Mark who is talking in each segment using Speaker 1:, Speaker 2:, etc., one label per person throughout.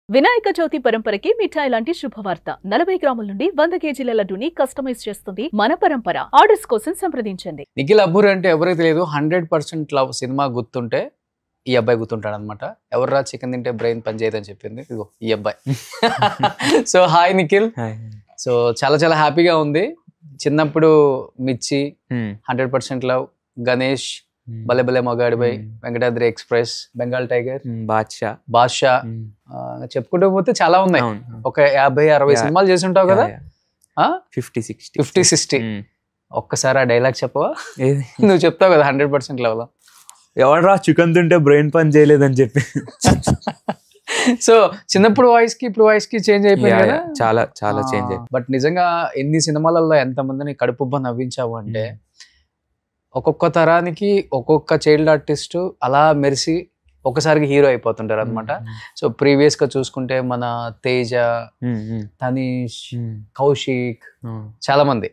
Speaker 1: వినాయక చవితి పరంపరకి మిఠాయి లాంటి శుభవార్త 40 గ్రాముల నుండి 100 కేజీల లడ్డూని కస్టమైజ్ చేస్తుంది మన పరంపర. ఆర్డర్స్ కోసం సంప్రదించండి.
Speaker 2: నిఖిల్ అబ్బూరి అంటే ఎవరికి తెలియదు. 100% లవ్ సినిమా గుర్తుంటే ఈ అబ్బాయి గుర్తుంటాడు అనమాట. ఎవర్రా చికెన్ తింటే బ్రెయిన్ పని చేయదని చెప్పింది ఇదిగో ఈ అబ్బాయి. So hi Nikhil. సో చాలా చాలా హ్యాపీగా ఉంది. చిన్నప్పుడు మిర్చి, 100% లవ్, గణేష్, భలే భలే మగాడిపై, వెంకటాద్రి ఎక్స్ప్రెస్, బెంగాల్ టైగర్, బాద్షా చెప్పుకుంటూ పోతే చాలా ఉన్నాయి. ఒక 50-60 సినిమాలు చేసి ఉంటావు కదా. 50-60. ఒక్కసారి ఆ డైలాగ్ చెప్పవా? నువ్వు చెప్తావు కదా 100% లవ్ లో
Speaker 3: ఎవడరా చికెన్ తింటే బ్రెయిన్ పని చేయలేదని చెప్పి.
Speaker 2: సో చిన్నప్పుడు వాయిస్ కి ఇప్పుడు వాయిస్ కి చేంజ్ అయిపోయింది కదా.
Speaker 3: చాలా చాలా చేంజ్ అయ్యింది.
Speaker 2: బట్ నిజంగా ఎన్ని సినిమాలలో ఎంత మందిని కడుపుబ్బ నవ్వించావు అంటే ఒక్కొక్క తరానికి ఒక్కొక్క చైల్డ్ ఆర్టిస్ట్ అలా మెరిసి ఒకసారికి హీరో అయిపోతుంటారు అనమాట. సో ప్రీవియస్ గా చూసుకుంటే మన తేజ, తనీష్, కౌశిక్ చాలా మంది,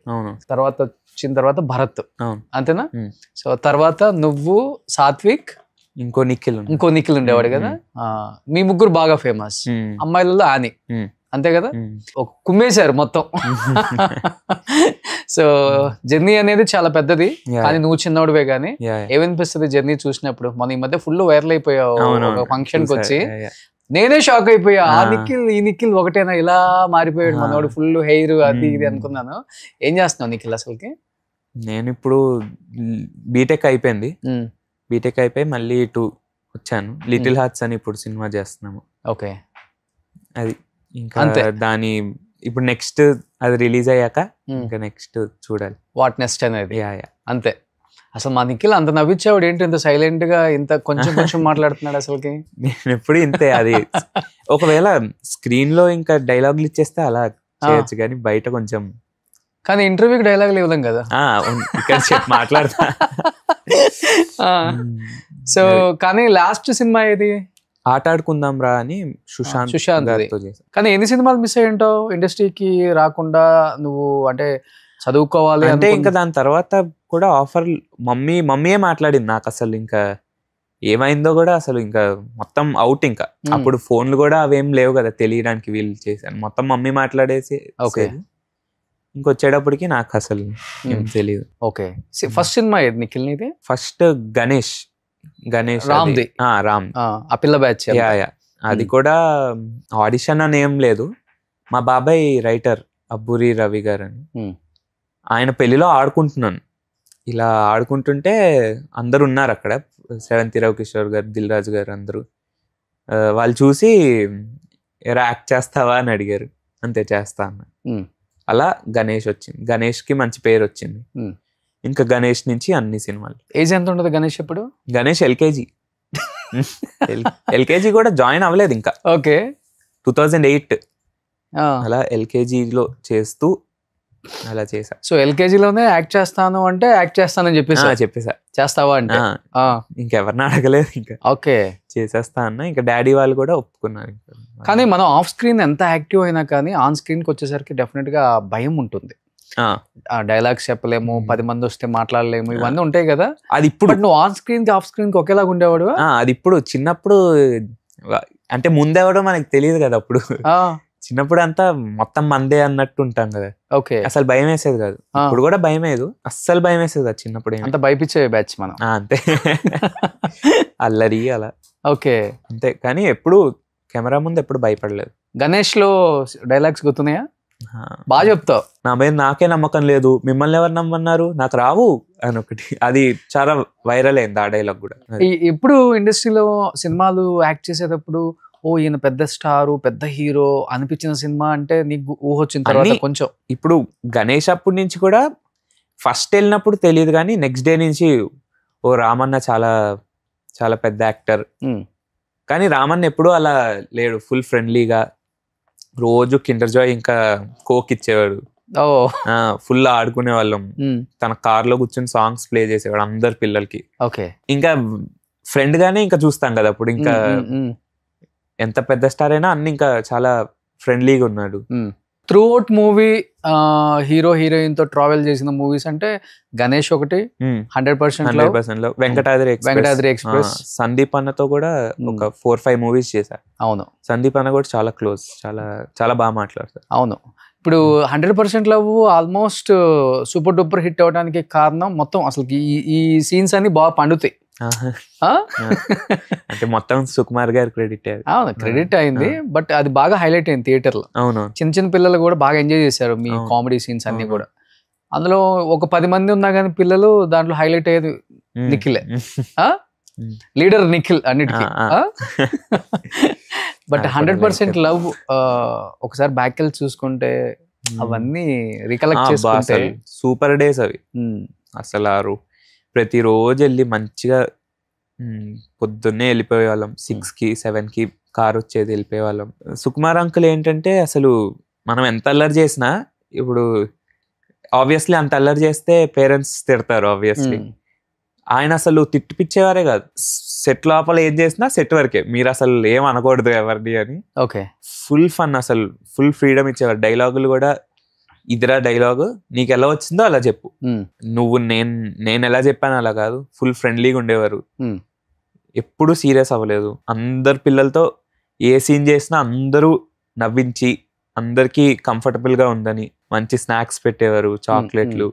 Speaker 2: తర్వాత వచ్చిన తర్వాత భరత్, అంతేనా? సో తర్వాత నువ్వు, సాత్విక్,
Speaker 3: ఇంకో
Speaker 2: నిఖిల్ ఉండేవాడు కదా. మీ ముగ్గురు బాగా ఫేమస్. అమ్మాయిలలో ఆని, అంతే కదా. ఒక కుమ్మేశారు మొత్తం. సో జర్నీ అనేది చాలా పెద్దది, కానీ నువ్వు చిన్నోడివే. కానీ ఏమనిపిస్తుంది జర్నీ చూసినప్పుడు? మన ఈ మధ్య ఫుల్ వైరల్ అయిపోయావు ఫంక్షన్ కి వచ్చి. నేనే షాక్ అయిపోయా. ఆ నిఖిల్ ఈ నిఖిల్ ఒకటేనా ఇలా మారిపోయాడు మనోడు, ఫుల్ హెయిర్ అది ఇది అనుకున్నాను. ఏం చేస్తున్నావు నిఖిల్ అసలుకి?
Speaker 3: నేను ఇప్పుడు బీటెక్ అయిపోయింది. బీటెక్ అయిపోయి మళ్ళీ ఇటు వచ్చాను. లిటిల్ హార్ట్స్ అని ఇప్పుడు సినిమా చేస్తున్నాము.
Speaker 2: ఓకే,
Speaker 3: అది ఇంకా దాని ఇప్పుడు నెక్స్ట్ అది రిలీజ్ అయ్యాక ఇంకా నెక్స్ట్ చూడాలి
Speaker 2: వాట్ నెక్స్ట్ అనేది. అంతే. అసలు మా నిఖిల్ అంత నవ్వించేవాడు ఏంటి ఇంత సైలెంట్ గా ఇంత కొంచెం మాట్లాడుతున్నాడు అసలుకి?
Speaker 3: నేను ఎప్పుడు ఇంతే. అది ఒకవేళ స్క్రీన్ లో ఇంకా డైలాగులు ఇచ్చేస్తే అలా చేయొచ్చు, కానీ బయట కొంచెం.
Speaker 2: కానీ ఇంటర్వ్యూకి డైలాగులు ఇవ్వలేం కదా.
Speaker 3: ఇక్కడ మాట్లాడతా.
Speaker 2: సో కానీ లాస్ట్ సినిమా ఏది?
Speaker 3: ఆట ఆడుకుందాం రా అని సుశాంత్.
Speaker 2: కానీ ఎన్ని సినిమాలు మిస్ అయ్యి ఉంటావు ఇండస్ట్రీకి రాకుండా నువ్వు? అంటే చదువుకోవాలి
Speaker 3: అంటే ఇంకా దాని తర్వాత కూడా ఆఫర్ మమ్మీయే మాట్లాడింది నాకు. అసలు ఇంకా ఏమైందో కూడా అసలు ఇంకా మొత్తం అవుట్. ఇంకా అప్పుడు ఫోన్లు కూడా అవేం లేవు కదా తెలియడానికి. వీళ్ళు చేశాను మొత్తం మమ్మీ మాట్లాడేసి. ఓకే, ఇంకొచ్చేటప్పటికి నాకు అసలు ఏం తెలియదు.
Speaker 2: ఓకే, ఫస్ట్ సినిమా ఏది నిఖిల్ నీది?
Speaker 3: ఫస్ట్ గణేష్
Speaker 2: రామ్ది.
Speaker 3: రామ్
Speaker 2: ఆ పిల్ల బ్యాచ్.
Speaker 3: అది కూడా ఆడిషన్ అని ఏం లేదు. మా బాబాయ్ రైటర్ అబ్బూరి రవి గారు అని, ఆయన పెళ్లిలో ఆడుకుంటున్నాను. ఇలా ఆడుకుంటుంటే అందరు ఉన్నారు అక్కడ. శ్రవంతి రావు కిషోర్ గారు, దిల్ రాజు గారు, అందరూ. వాళ్ళు చూసి యాక్ట్ చేస్తావా అని అడిగారు. అంతే, చేస్తా అన్న. అలా గణేష్ వచ్చింది. గణేష్ కి మంచి పేరు వచ్చింది. ఇంకా గణేష్ నుంచి అన్ని సినిమాలు.
Speaker 2: ఏజ్ ఎంత ఉంటుంది గణేష్ ఇప్పుడు?
Speaker 3: గణేష్ ఎల్కేజీ కూడా జాయిన్ అవ్వలేదు ఇంకా.
Speaker 2: ఓకే,
Speaker 3: 2008 అలా ఎల్కేజీలో చేస్తూ అలా చేసా.
Speaker 2: సో ఎల్కేజీలోనే యాక్ట్ చేస్తాను అంటే యాక్ట్ చేస్తానని చెప్పేసా. చేస్తావా అంటే
Speaker 3: ఇంకెవరిని అడగలేదు. ఇంకా
Speaker 2: ఓకే
Speaker 3: చేసేస్తా అన్న. ఇంకా డాడీ వాళ్ళు కూడా ఒప్పుకున్నారు.
Speaker 2: కానీ మనం ఆఫ్ స్క్రీన్ ఎంత యాక్టివ్ అయినా కానీ ఆన్ స్క్రీన్ కి వచ్చేసరికి డెఫినెట్ గా భయం ఉంటుంది. డైలాగ్స్ చెప్పలేము, 10 మంది వస్తే మాట్లాడలేము, ఇవన్నీ ఉంటాయి కదా. అది ఇప్పుడు నువ్వు ఆన్ స్క్రీన్ కి ఆఫ్ స్క్రీన్ కి ఒకేలాగా ఉండేవాడు.
Speaker 3: అది ఇప్పుడు చిన్నప్పుడు అంటే ముందెవడో మనకి తెలియదు కదా. అప్పుడు చిన్నప్పుడు అంతా మొత్తం మందే అన్నట్టు ఉంటాం కదా.
Speaker 2: ఓకే,
Speaker 3: అసలు భయం వేసేది కాదు. ఇప్పుడు కూడా భయం లేదు, అస్సలు భయం వేసేది కాదు. చిన్నప్పుడు
Speaker 2: అంత భయపించే బ్యాచ్ మనం.
Speaker 3: అంతే, అల్లరి అలా.
Speaker 2: ఓకే,
Speaker 3: అంతే. కానీ ఎప్పుడు కెమెరా ముందు ఎప్పుడు భయపడలేదు.
Speaker 2: గణేష్ లో డైలాగ్స్ గుర్తున్నాయా? బాగా చెప్తావు.
Speaker 3: నా మీద నాకే నమ్మకం లేదు, మిమ్మల్ని ఎవరు నమ్మన్నారు, నాకు రావు అని ఒకటి. అది చాలా వైరల్ అయింది ఆ డైలాగ్ కూడా.
Speaker 2: ఇప్పుడు ఇండస్ట్రీలో సినిమాలు యాక్ట్ చేసేటప్పుడు ఓ ఈయన పెద్ద స్టారు, పెద్ద హీరో అనిపించిన సినిమా అంటే నీకు ఊహ వచ్చిన తర్వాత కొంచెం?
Speaker 3: ఇప్పుడు గణేష్ అప్పటి నుంచి కూడా ఫస్ట్ వెళ్ళినప్పుడు తెలియదు, కానీ నెక్స్ట్ డే నుంచి ఓ రామన్న చాలా చాలా పెద్ద యాక్టర్. కానీ రామన్న ఎప్పుడు అలా లేడు. ఫుల్ ఫ్రెండ్లీగా రోజు కిండర్ జాయ్ ఇంకా కోక్ ఇచ్చేవాడు. ఫుల్ ఆడుకునే వాళ్ళం. తన కార్ లో కూర్చొని సాంగ్స్ ప్లే చేసేవాడు అందరు పిల్లలకి.
Speaker 2: ఓకే, ఇంకా
Speaker 3: ఫ్రెండ్ గానే ఇంకా చూస్తాం కదా అప్పుడు. ఇంకా ఎంత పెద్ద స్టార్ అయినా అన్ని ఇంకా చాలా ఫ్రెండ్లీగా ఉన్నాడు.
Speaker 2: Through out movie hero heroine తో ట్రావెల్ చేసిన మూవీస్ అంటే గణేష్ ఒకటి 100%
Speaker 3: లో, వెంకటాద్రి ఎక్స్ప్రెస్, సందీప్ అన్నతో కూడా ఒక 4-5 మూవీస్ చేశా.
Speaker 2: అవును,
Speaker 3: సందీప్ అన్న కూడా చాలా క్లోజ్, చాలా చాలా బాగా మాట్లాడతారు.
Speaker 2: అవును. ఇప్పుడు 100% love almost super duper hit అవడానికి కారణం మొత్తం అసలు ఈ సీన్స్ అన్ని బాగా పండుతాయి.
Speaker 3: అంటే మొత్తం సుకుమార్ గారు క్రెడిట్.
Speaker 2: అవును, క్రెడిట్ అయింది. బట్ అది బాగా హైలైట్ అయింది థియేటర్ లో.
Speaker 3: అవును,
Speaker 2: చిన్న చిన్న పిల్లలు కూడా బాగా ఎంజాయ్ చేశారు మీ కామెడీ సీన్స్ అన్ని కూడా. అందులో ఒక 10 మంది ఉన్నా కానీ పిల్లలు దాంట్లో హైలైట్ అయ్యేది నిఖిలే, లీడర్ నిఖిల్ అన్నిటికీ. బట్ 100% లవ్ ఒకసారి బ్యాక్ వెళ్ళి చూసుకుంటే అవన్నీ రికలెక్ట్ చేసుకుంటే
Speaker 3: సూపర్ డేస్ అవి. అసలు ప్రతిరోజు వెళ్ళి మంచిగా పొద్దున్నే వెళ్ళిపోయే వాళ్ళం. 6కి 7కి కార్ వచ్చేది, వెళ్ళిపోయే వాళ్ళం. సుకుమార్ అంకుల్ ఏంటంటే అసలు మనం ఎంత అల్లరి చేసినా, ఇప్పుడు ఆబ్వియస్లీ అంత అల్లరి చేస్తే పేరెంట్స్ తిడతారు ఆబ్వియస్లీ. ఆయన అసలు తిట్టిపిచ్చేవారే కాదు. సెట్ లోపల ఏం చేసినా సెట్ వరకే, మీరు అసలు ఏం అనకూడదు ఎవరిని అని.
Speaker 2: ఓకే,
Speaker 3: ఫుల్ ఫన్, అసలు ఫుల్ ఫ్రీడమ్ ఇచ్చేవారు. డైలాగులు కూడా ఇదిరా డైలాగు, నీకు ఎలా వచ్చిందో అలా చెప్పు, నువ్వు నేను ఎలా చెప్పాను అలా కాదు. ఫుల్ ఫ్రెండ్లీగా ఉండేవారు, ఎప్పుడు సీరియస్ అవ్వలేదు. అందరు పిల్లలతో ఏ సీన్ చేసినా అందరూ నవ్వించి అందరికి కంఫర్టబుల్ గా ఉందని మంచి స్నాక్స్ పెట్టేవారు, చాక్లెట్లు.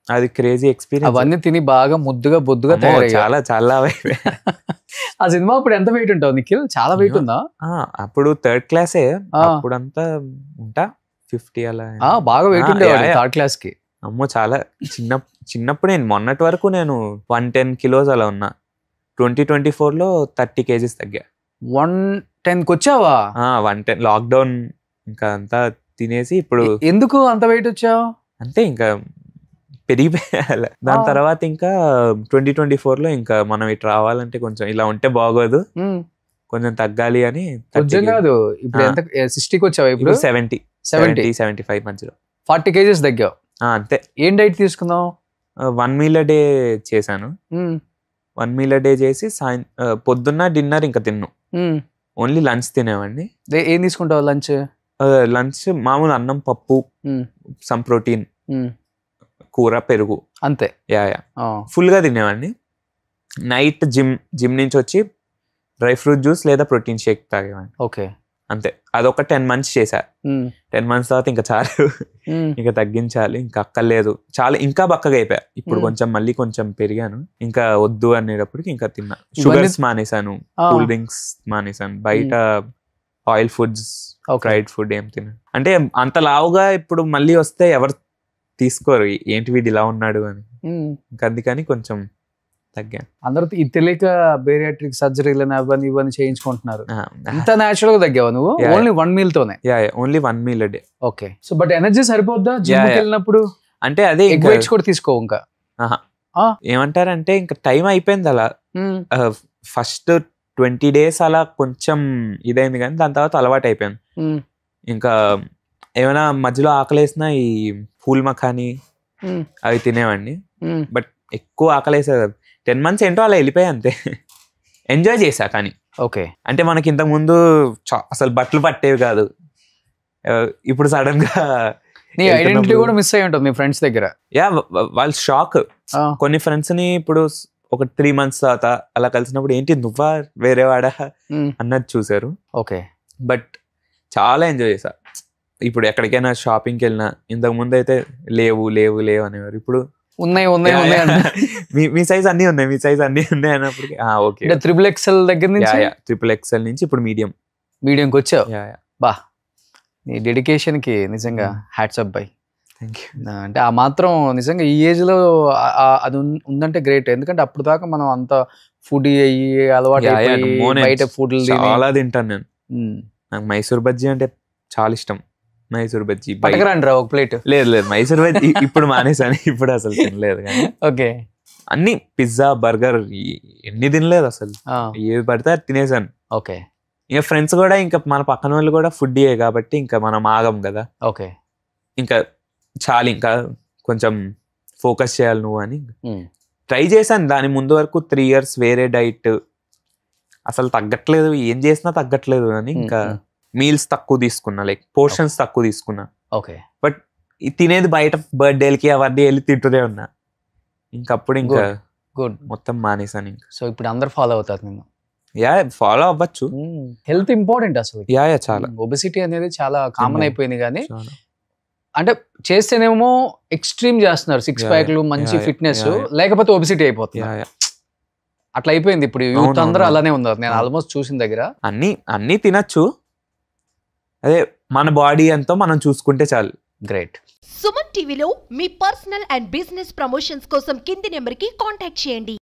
Speaker 3: అది క్రేజీ ఎక్స్పీరియన్స్.
Speaker 2: అవన్నీ తిని బాగా ముద్దుగా బొద్దుగా
Speaker 3: చాలా చాలా.
Speaker 2: ఆ సినిమా అప్పుడు ఎంత వెయిట్ ఉంటావు నిఖిల్? చాలా వెయిట్ ఉందా?
Speaker 3: అప్పుడు 3rd క్లాసే, అప్పుడంతా ఉంటా 50 అలా.
Speaker 2: బాగా వెయిట్ ఉండేవాడు 3rd క్లాస్ కి.
Speaker 3: అమ్మో, చాలా చిన్నప్పుడు. నేను మొన్నటి వరకు నేను 110 కిలోస్ అలా ఉన్నా. 2024లో 30 kgs తగ్గా.
Speaker 2: 110కి వచ్చావా?
Speaker 3: 110. లాక్డౌన్ ఇంకా అంతా తినేసి ఇప్పుడు.
Speaker 2: ఎందుకు అంత వెయిట్ వచ్చావు?
Speaker 3: అంతే, ఇంకా పెరిగిపోయాలి. దాని తర్వాత ఇంకా 2024లో ఇంకా మనం ఇటు రావాలంటే కొంచెం ఇలా ఉంటే బాగోదు, కొంచెం తగ్గాలి అని.
Speaker 2: కాదు, ఇప్పుడు ఎంత 60కి వచ్చావా? ఇప్పుడు
Speaker 3: 70-75 మధ్యలో
Speaker 2: 40 kgs తగ్గావు.
Speaker 3: అంతే.
Speaker 2: ఏం డైట్ తీసుకున్నావు?
Speaker 3: 1 meal a day చేశాను. 1 meal a day చేసి పొద్దున్న డిన్నర్ ఇంకా తిన్ను, ఓన్లీ లంచ్ తినేవాడిని.
Speaker 2: ఏం తీసుకుంటావు లంచ్?
Speaker 3: లంచ్ మామూలు అన్నం, పప్పు, సమ్ ప్రోటీన్, కూర, పెరుగు,
Speaker 2: అంతే.
Speaker 3: ఫుల్ గా తినేవాడిని. నైట్ జిమ్ నుంచి వచ్చి డ్రై ఫ్రూట్ జ్యూస్ లేదా ప్రోటీన్ షేక్ తాగేవాడిని.
Speaker 2: ఓకే,
Speaker 3: అంతే. అదొక 10 months చేశా. 10 months తర్వాత ఇంకా చాలు, ఇంకా తగ్గించాలి, ఇంకా అక్కర్లేదు, చాలా ఇంకా బక్కగా అయిపోయా. ఇప్పుడు మళ్ళీ కొంచెం పెరిగాను. ఇంకా వద్దు అనేటప్పటికి ఇంకా తిన్నా. షుగర్స్ మానేశాను, కూల్ డ్రింక్స్ మానేశాను, బయట ఆయిల్ ఫుడ్స్, ఫ్రైడ్ ఫుడ్ ఏం తిన్నాను. అంటే అంత లావుగా ఇప్పుడు మళ్ళీ వస్తే ఎవరు తీసుకోరు, ఏంటి వీడు ఇలా ఉన్నాడు అని. ఇంకా అందుకని కొంచెం తగ్గాను.
Speaker 2: అందరూ ఇది తెలియక బేరియాట్రిక్ సర్జరీలు ఇవన్నీ చేయించుకుంటున్నారు. ఇంత న్యాచురల్ గా తగ్గావు నువ్వు? ఓన్లీ 1 meal తోనే?
Speaker 3: Only 1 meal a day.
Speaker 2: Okay. So but energy సరిపోద్దా జిమ్ కి వెళ్ళినప్పుడు?
Speaker 3: అంటే అదే
Speaker 2: వెయిట్స్ కూడా తీసుకో ఇంకా.
Speaker 3: ఏమంటారంటే ఇంకా టైం అయిపోయింది అలా. ఫస్ట్ 20 days అలా కొంచెం ఇదైంది, కానీ దాని తర్వాత అలవాటు అయిపోయాను. ఇంకా ఏమైనా మధ్యలో ఆకలేసినా ఈ పూల్ మఖాని అవి తినేవాడిని. బట్ ఎక్కువ ఆకలేసేది. 10 months ఏంటో అలా వెళ్ళిపోయా, అంతే. ఎంజాయ్ చేశా కానీ.
Speaker 2: ఓకే.
Speaker 3: అంటే మనకి ఇంతకు ముందు అసలు బట్టలు పట్టేవి కాదు. ఇప్పుడు సడన్ గా
Speaker 2: నీ ఐడెంటిటీ కూడా మిస్ అయ్యి ఉంటుంది మీ ఫ్రెండ్స్ దగ్గర.
Speaker 3: వాళ్ళు షాక్. కొన్ని ఫ్రెండ్స్ ని ఇప్పుడు ఒక 3 months తర్వాత అలా కలిసినప్పుడు ఏంటి నువ్వా వేరే వాడా అన్నది చూసారు.
Speaker 2: ఓకే.
Speaker 3: బట్ చాలా ఎంజాయ్ చేశా. ఇప్పుడు ఎక్కడికైనా షాపింగ్కి వెళ్ళినా ఇంతకు ముందు అయితే లేవు లేవు లేవు అనేవారు, ఇప్పుడు
Speaker 2: ఉన్నాయి.
Speaker 3: మీ సైజ్ అన్ని ఉన్నాయి, మీ సైజ్ అన్ని ఉన్నాయి అన్నప్పటికీ ఓకే.
Speaker 2: XXL దగ్గర నుంచి
Speaker 3: XXL నుంచి ఇప్పుడు
Speaker 2: మీడియంకి వచ్చావు. బా, నీ డెడికేషన్ కి నిజంగా hats up by.
Speaker 3: Thank you.
Speaker 2: అంటే ఆ మాత్రం నిజంగా ఈ ఏజ్ లో అది ఉందంటే గ్రేట్. ఎందుకంటే అప్పుడు దాకా మనం అంత ఫుడ్ అయ్యి అలవాటు బయట ఫుడ్
Speaker 3: చాలా తింటాను నేను. నాకు మైసూర్ బజ్జీ అంటే చాలా ఇష్టం. మైసూర్ బజ్జీ
Speaker 2: పట్టకరండి ఒక ప్లేట్.
Speaker 3: లేదు మైసూర్ బజ్జీ ఇప్పుడు మానేసాను, ఇప్పుడు అసలు తినలేదు. కానీ
Speaker 2: ఓకే,
Speaker 3: అన్ని పిజ్జా, బర్గర్ ఎన్ని తినలేదు అసలు, ఏది పడితే అది తినేసాను.
Speaker 2: ఓకే.
Speaker 3: ఇంకా ఫ్రెండ్స్ కూడా, ఇంకా మన పక్కన వాళ్ళు కూడా ఫుడ్ కాబట్టి ఇంకా మనం ఆగం కదా.
Speaker 2: ఓకే.
Speaker 3: ఇంకా చాలు, ఇంకా కొంచెం ఫోకస్ చేయాలి నువ్వు అని ట్రై చేశాను. దాని ముందు వరకు 3 years వేరే డైట్, అసలు తగ్గట్లేదు, ఏం చేసినా తగ్గట్లేదు అని ఇంకా మీల్స్ తక్కువ తీసుకున్నా, లైక్ పోర్షన్స్ తక్కువ తీసుకున్నా.
Speaker 2: ఓకే.
Speaker 3: బట్ తినేది బయట బర్త్డేలకి అవన్నీ వెళ్ళి తింటూనే ఉన్నా. ఇంకప్పుడు ఇంకా
Speaker 2: గుడ్
Speaker 3: మొత్తం మానేసాను ఇంకా.
Speaker 2: సో ఇప్పుడు అందరు ఫాలో అవుతారు నిన్ను.
Speaker 3: యా ఫాలో అవ్వచ్చు.
Speaker 2: హెల్త్ ఇంపార్టెంట్ అసలు.
Speaker 3: యా చాలా.
Speaker 2: ఒబెసిటీ అనేది చాలా కామన్ అయిపోయింది, కానీ
Speaker 3: చాలా.
Speaker 2: అంటే చేస్తేనేమో ఎక్స్ట్రీమ్ చేస్తున్నారు, 6 ప్యాక్లు మంచి ఫిట్నెస్, లేకపోతే ఒబెసిటీ అయిపోతుంది. అట్లా అయిపోయింది ఇప్పుడు యూత్ అందరూ అలానే ఉన్నారు. నేను ఆల్మోస్ట్ చూసిన దగ్గర
Speaker 3: అన్ని తినచ్చు, అదే మన బాడీ ఎంతో మనం చూసుకుంటే చాలు.
Speaker 2: గ్రేట్.
Speaker 4: సుమన్ టీవీలో మీ పర్సనల్ అండ్ బిజినెస్ ప్రమోషన్స్ కోసం కింది నెంబర్కి కాంటాక్ట్ చేయండి.